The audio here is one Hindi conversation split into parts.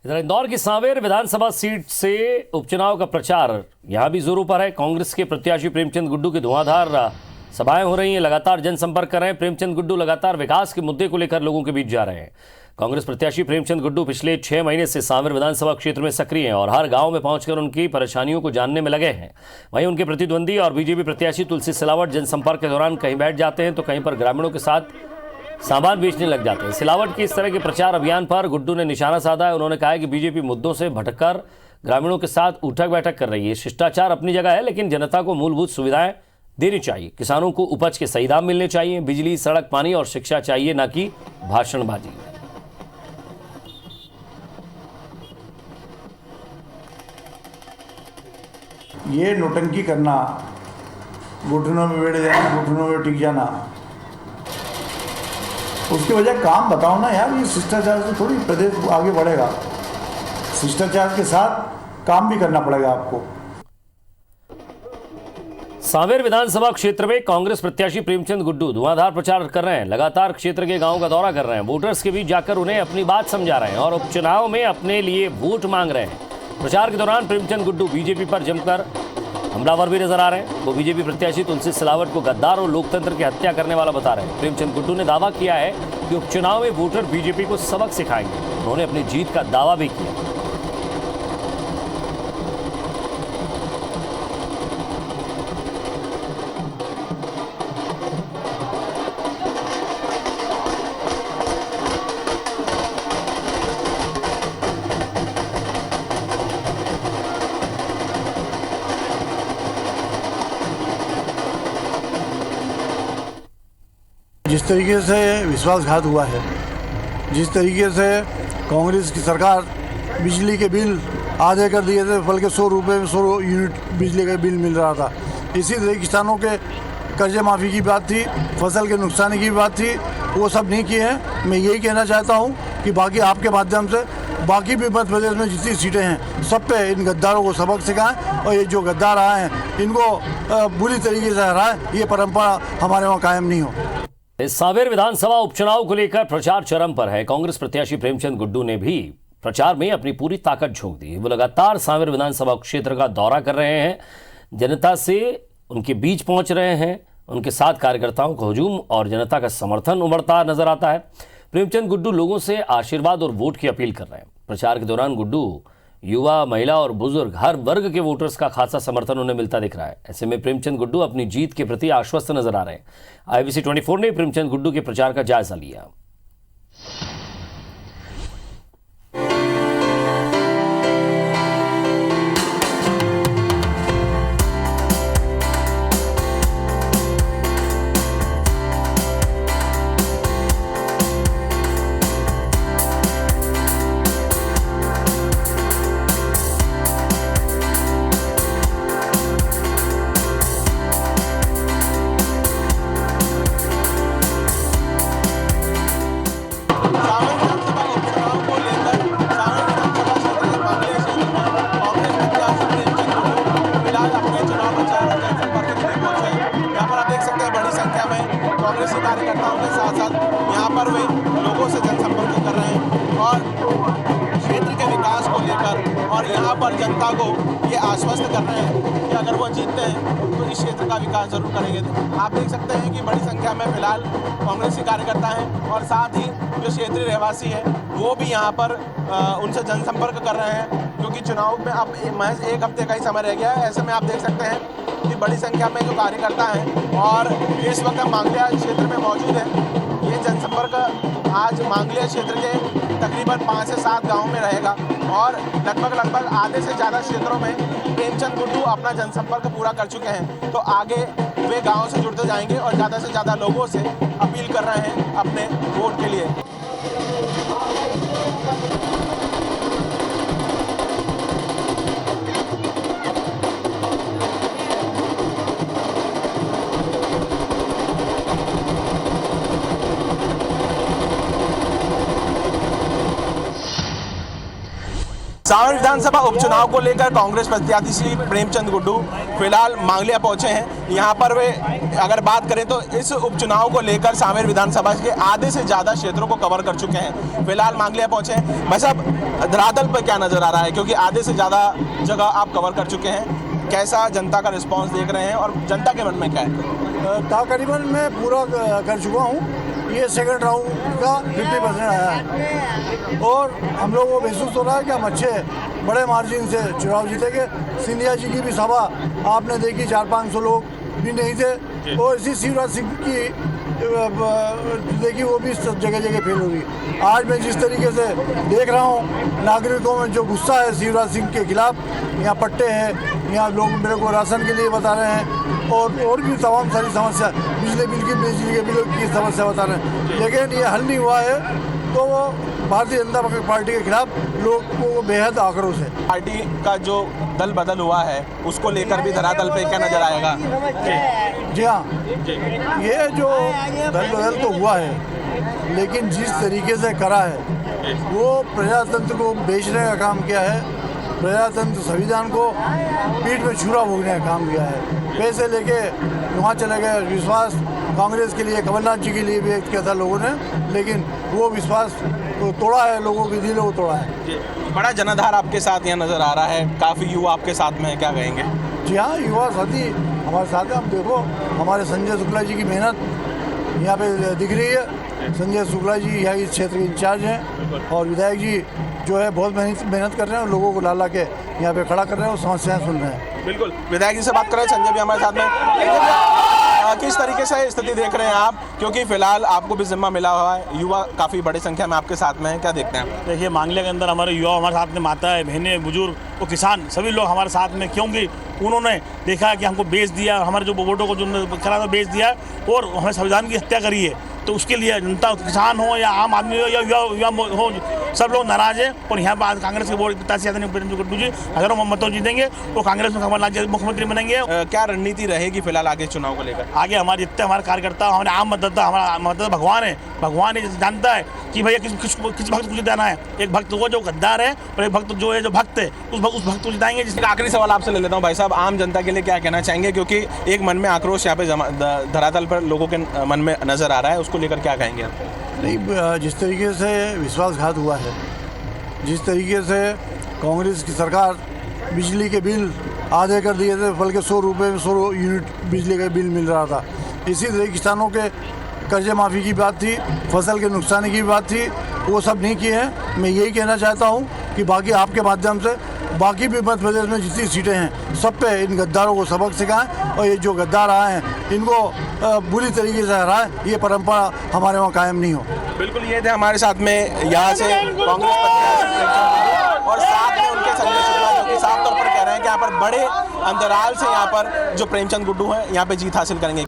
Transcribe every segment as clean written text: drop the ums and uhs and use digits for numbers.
इधर इंदौर की सांवेर विधानसभा सीट से उपचुनाव का प्रचार यहां भी जोरों पर है। कांग्रेस के प्रत्याशी प्रेमचंद गुड्डू की धुआंधार सभाएं हो रही हैं, लगातार जनसंपर्क कर रहे हैं। प्रेमचंद गुड्डू लगातार विकास के मुद्दे को लेकर लोगों के बीच जा रहे हैं। कांग्रेस प्रत्याशी प्रेमचंद गुड्डू पिछले 6 महीने से सांवेर विधानसभा क्षेत्र में सक्रिय हैं और हर गांव में पहुंचकर उनकी परेशानियों को जानने में लगे हैं। वहीं उनके प्रतिद्वंदी और बीजेपी प्रत्याशी तुलसी सिलावट जनसंपर्क के दौरान कहीं बैठ जाते हैं तो कहीं पर ग्रामीणों के साथ सामान बेचने लग जाते हैं। सिलावट के इस तरह के प्रचार अभियान पर गुड्डू ने निशाना साधा है। उन्होंने कहा है कि बीजेपी मुद्दों से भटककर ग्रामीणों के साथ उठक बैठक कर रही है। शिष्टाचार अपनी जगह है, लेकिन जनता को मूलभूत सुविधाएं देनी चाहिए। किसानों को उपज के सही दाम मिलने चाहिए। बिजली, सड़क, पानी और शिक्षा चाहिए, न कि भाषणबाजी। ये नौटंकी करना, घुटनों में बैठ जाना, घुटनों में टिक जाना, उसकी वजह काम बताओ ना यार। ये शिष्टाचार से थोड़ी प्रदेश आगे बढ़ेगा। शिष्टाचार के साथ काम भी करना पड़ेगा आपको। सांवेर विधानसभा क्षेत्र में कांग्रेस प्रत्याशी प्रेमचंद गुड्डू धुआंधार प्रचार कर रहे हैं। लगातार क्षेत्र के गांवों का दौरा कर रहे हैं। वोटर्स के बीच जाकर उन्हें अपनी बात समझा रहे हैं और उपचुनाव में अपने लिए वोट मांग रहे हैं। प्रचार के दौरान प्रेमचंद गुड्डू बीजेपी पर जमकर हमलावर भी नजर आ रहे हैं। वो बीजेपी प्रत्याशी तुलसी सिलावट को गद्दार और लोकतंत्र की हत्या करने वाला बता रहे हैं। प्रेमचंद गुड्डू ने दावा किया है कि उपचुनाव में वोटर बीजेपी को सबक सिखाएंगे। उन्होंने अपनी जीत का दावा भी किया। जिस तरीके से विश्वासघात हुआ है, जिस तरीके से कांग्रेस की सरकार बिजली के बिल आधे कर दिए थे, बल्कि 100 रुपये में 100 यूनिट बिजली का बिल मिल रहा था। इसी तरह किसानों के कर्जे माफ़ी की बात थी, फसल के नुकसान की बात थी, वो सब नहीं किए हैं। मैं यही कहना चाहता हूँ कि बाकी आपके माध्यम से बाकी भी मध्य प्रदेश में जितनी सीटें हैं सब पे इन गद्दारों को सबक सिखाएं और ये जो गद्दार आए हैं इनको बुरी तरीके से हराएं। ये परंपरा हमारे वहाँ कायम नहीं हो। इस सांवेर विधानसभा उपचुनाव को लेकर प्रचार चरम पर है। कांग्रेस प्रत्याशी प्रेमचंद गुड्डू ने भी प्रचार में अपनी पूरी ताकत झोंक दी। वो लगातार सांवेर विधानसभा क्षेत्र का दौरा कर रहे हैं, जनता से उनके बीच पहुंच रहे हैं। उनके साथ कार्यकर्ताओं का हुजूम और जनता का समर्थन उमड़ता नजर आता है। प्रेमचंद गुड्डू लोगों से आशीर्वाद और वोट की अपील कर रहे हैं। प्रचार के दौरान गुड्डू युवा, महिला और बुजुर्ग हर वर्ग के वोटर्स का खासा समर्थन उन्हें मिलता दिख रहा है। ऐसे में प्रेमचंद गुड्डू अपनी जीत के प्रति आश्वस्त नजर आ रहे हैं। IBC 24 ने प्रेमचंद गुड्डू के प्रचार का जायजा लिया। कांग्रेस के कार्यकर्ताओं के साथ साथ यहाँ पर वे लोगों से जनसंपर्क कर रहे हैं और क्षेत्र के विकास को लेकर और यहाँ पर जनता को ये आश्वस्त कर रहे हैं कि अगर वो जीतते हैं तो इस क्षेत्र का विकास जरूर करेंगे। आप देख सकते हैं कि बड़ी संख्या में फिलहाल कांग्रेसी कार्यकर्ता हैं और साथ ही जो क्षेत्रीय रहवासी है वो भी यहाँ पर उनसे जनसंपर्क कर रहे हैं, क्योंकि चुनाव में अब महज 1 हफ्ते का ही समय रह गया है। ऐसे में आप देख सकते हैं कि बड़ी संख्या में जो कार्यकर्ता हैं और इस वक्त मांगलिया क्षेत्र में मौजूद है। ये जनसंपर्क आज मांगलिया क्षेत्र के तकरीबन 5 से 7 गाँव में रहेगा और लगभग आधे से ज़्यादा क्षेत्रों में प्रेमचंद गुड्डू अपना जनसंपर्क पूरा कर चुके हैं। तो आगे वे गाँव से जुड़ते जाएंगे और ज़्यादा से ज़्यादा लोगों से अपील कर रहे हैं अपने वोट के लिए। सावन विधानसभा उपचुनाव को लेकर कांग्रेस प्रत्याशी प्रेमचंद गुड्डू फिलहाल मांगलिया पहुंचे हैं। यहां पर वे अगर बात करें तो इस उपचुनाव को लेकर सावेर विधानसभा के आधे से ज़्यादा क्षेत्रों को कवर कर चुके हैं। फिलहाल मांगलिया पहुंचे हैं। भाई साहब, धरातल पर क्या नज़र आ रहा है, क्योंकि आधे से ज़्यादा जगह आप कवर कर चुके हैं, कैसा जनता का रिस्पॉन्स देख रहे हैं और जनता के मन में क्या है? तकरीबन मैं पूरा कर चुका हूँ। ये सेकंड राउंड का 50% आया है और हम लोगों को महसूस हो रहा है कि हम अच्छे बड़े मार्जिन से चुनाव जीतेंगे। सिंधिया जी की भी सभा आपने देखी, 400-500 लोग भी नहीं थे और इसी शिवराज सिंह की देखी, वो भी जगह जगह फेल हो रही। आज मैं जिस तरीके से देख रहा हूँ, नागरिकों में जो गुस्सा है शिवराज सिंह के खिलाफ, यहाँ पट्टे हैं, यहाँ लोग मेरे को राशन के लिए बता रहे हैं और भी तमाम सारी समस्या, बिजली के बिल की समस्या बता रहे हैं, लेकिन ये हल नहीं हुआ है। तो वो भारतीय जनता पार्टी के खिलाफ लोगों को बेहद आक्रोश है। पार्टी का जो दल बदल हुआ है उसको लेकर भी धरातल पे क्या नजर आएगा? जी हाँ, ये जो दल बदल तो हुआ है, लेकिन जिस तरीके से करा है वो प्रजातंत्र को बेचने का काम किया है। प्रजातंत्र संविधान को पीठ में छुरा भोगने का काम किया है। पैसे लेके वहाँ चले गए। विश्वास कांग्रेस के लिए, कमलनाथ जी के लिए भी व्यक्त किया था लोगों ने, लेकिन वो विश्वास तो तोड़ा है, लोगों के दिलों को तोड़ा है। बड़ा जनाधार आपके साथ यहाँ नजर आ रहा है, काफ़ी युवा आपके साथ में है, क्या कहेंगे? जी हाँ, युवा साथी हमारे साथ है। हम देखो, हमारे संजय शुक्ला जी की मेहनत यहाँ पे दिख रही है। संजय शुक्ला जी यहाँ इस क्षेत्र के इंचार्ज हैं और विधायक जी जो है बहुत मेहनत कर रहे हैं और लोगों को ला के यहाँ पे खड़ा कर रहे हैं और समस्याएं सुन रहे हैं। बिल्कुल, विधायक जी से बात करें, संजय भी हमारे साथ में। किस तरीके से स्थिति देख रहे हैं आप, क्योंकि फिलहाल आपको भी जिम्मा मिला हुआ है, युवा काफ़ी बड़ी संख्या में आपके साथ में है, क्या देखते हैं आप? देखिए, मांगलिया के अंदर हमारे युवा हमारे साथ में, माताएं, बहनें, बुजुर्ग और किसान सभी लोग हमारे साथ में, क्योंकि उन्होंने देखा कि हमको बेच दिया, हमारे जो वोटों को जो करा था बेच दिया और हमें संविधान की हत्या करी है। तो उसके लिए जनता, किसान हो या आम आदमी हो या युवा हो, सब लोग नाराज है। और यहाँ पर कांग्रेस के वोट प्रत्याशी प्रेमचंद गुड्डू जी हजारों मतों जीतेंगे और कांग्रेस में कमलनाथ जी मुख्यमंत्री बनेंगे। क्या रणनीति रहेगी फिलहाल आगे चुनाव को लेकर? आगे हमारे जितने हमारे कार्यकर्ता, हमारे आम मतदाता, हमारा मतदाता भगवान है। भगवान ये जानता है कि भैया किस भक्त को जिताना है। एक भक्त वो जो गद्दार है और एक भक्त जो है जो भक्त है, उस भक्त को जिताएंगे। जिसका आखिरी सवाल आपसे ले लेता हूँ भाई साहब, आम जनता के लिए क्या कहना चाहेंगे, क्योंकि एक मन में आक्रोश यहाँ पे धरातल पर लोगों के मन में नजर आ रहा है, उसको लेकर क्या कहेंगे आप? नहीं, जिस तरीके से विश्वासघात हुआ है, जिस तरीके से कांग्रेस की सरकार बिजली के बिल आधे कर दिए थे, बल्कि 100 रुपये में 100 यूनिट बिजली का बिल मिल रहा था। इसी तरह किसानों के कर्जे माफ़ी की बात थी, फसल के नुकसान की बात थी, वो सब नहीं किए हैं। मैं यही कहना चाहता हूँ कि बाकी आपके माध्यम से बाकी भी मध्य प्रदेश में जितनी सीटें हैं सब पे इन गद्दारों को सबक सिखाएं और ये जो गद्दार आए हैं इनको बुरी तरीके से हराएं। ये परंपरा हमारे वहाँ कायम नहीं हो। बिल्कुल, ये थे हमारे साथ में यहाँ से कांग्रेस प्रत्याशी और साथ में उनके संजय शुक्ला, जो कि साफ तौर पर कह रहे हैं कि यहाँ पर बड़े अंतराल से यहाँ पर जो प्रेमचंद गुड्डू हैं यहाँ पे जीत हासिल करेंगे।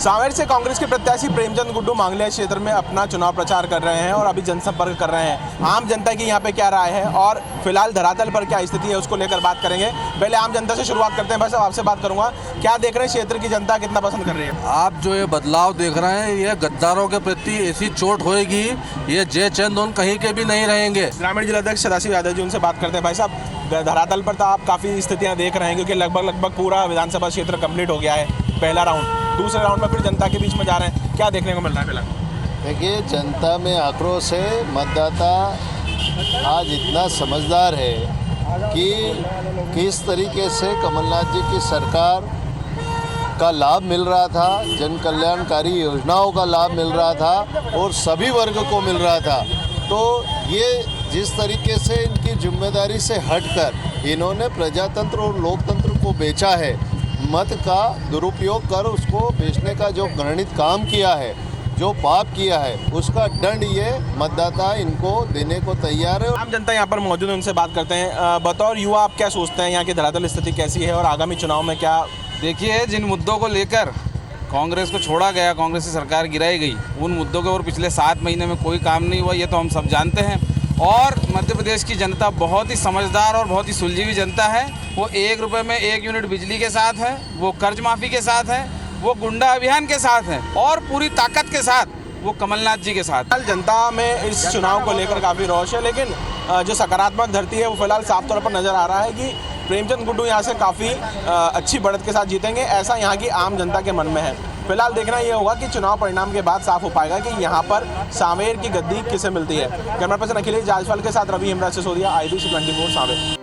सावेर से कांग्रेस के प्रत्याशी प्रेमचंद गुड्डू मांगलिया क्षेत्र में अपना चुनाव प्रचार कर रहे हैं और अभी जनसंपर्क कर रहे हैं। आम जनता की यहाँ पे क्या राय है और फिलहाल धरातल पर क्या स्थिति है उसको लेकर बात करेंगे। पहले आम जनता से शुरुआत करते हैं। भाई साहब, आपसे बात करूंगा, क्या देख रहे हैं क्षेत्र की जनता कितना पसंद कर रही है? आप जो ये बदलाव देख रहे हैं, ये गद्दारों के प्रति ऐसी चोट होएगी, ये जय चंद कहीं के भी नहीं रहेंगे। ग्रामीण जिलाध्यक्ष सदाशिव यादव जी, उनसे बात करते हैं। भाई साहब, धरातल पर तो आप काफ़ी स्थितियाँ देख रहे हैं, क्योंकि लगभग पूरा विधानसभा क्षेत्र कंप्लीट हो गया है, पहला राउंड। दूसरे राउंड में फिर जनता के बीच में जा रहे हैं, क्या देखने को मिल रहा है फिलहाल? देखिए, जनता में आक्रोश है। मतदाता आज इतना समझदार है कि किस तरीके से कमलनाथ जी की सरकार का लाभ मिल रहा था, जन कल्याणकारी योजनाओं का लाभ मिल रहा था और सभी वर्ग को मिल रहा था। तो ये जिस तरीके से इनकी जिम्मेदारी से हटकर इन्होंने प्रजातंत्र और लोकतंत्र को बेचा है, मत का दुरुपयोग कर उसको बेचने का जो घृणित काम किया है, जो पाप किया है, उसका दंड ये मतदाता इनको देने को तैयार है। आम जनता यहाँ पर मौजूद है, उनसे बात करते हैं। बतौर युवा आप क्या सोचते हैं, यहाँ की धरातल स्थिति कैसी है और आगामी चुनाव में क्या? देखिए, जिन मुद्दों को लेकर कांग्रेस को छोड़ा गया, कांग्रेस की सरकार गिराई गई, उन मुद्दों के ऊपर पिछले 7 महीने में कोई काम नहीं हुआ, ये तो हम सब जानते हैं। और मध्य प्रदेश की जनता बहुत ही समझदार और बहुत ही सुलझी हुई जनता है। वो 1 रुपये में 1 यूनिट बिजली के साथ है, वो कर्ज माफ़ी के साथ है, वो गुंडा अभियान के साथ है और पूरी ताकत के साथ वो कमलनाथ जी के साथ। जनता में इस चुनाव को लेकर काफ़ी रोष है, लेकिन जो सकारात्मक धरती है वो फिलहाल साफ तौर पर नज़र आ रहा है कि प्रेमचंद गुड्डू यहाँ से काफ़ी अच्छी बढ़त के साथ जीतेंगे, ऐसा यहाँ की आम जनता के मन में है। फिलहाल देखना ये होगा कि चुनाव परिणाम के बाद साफ हो पाएगा कि यहाँ पर सांवेर की गद्दी किसे मिलती है। कैमरा पर्सन अखिलेश जायसवाल के साथ रवि हेमराज सिसोदिया, IBC 24 सांवेर।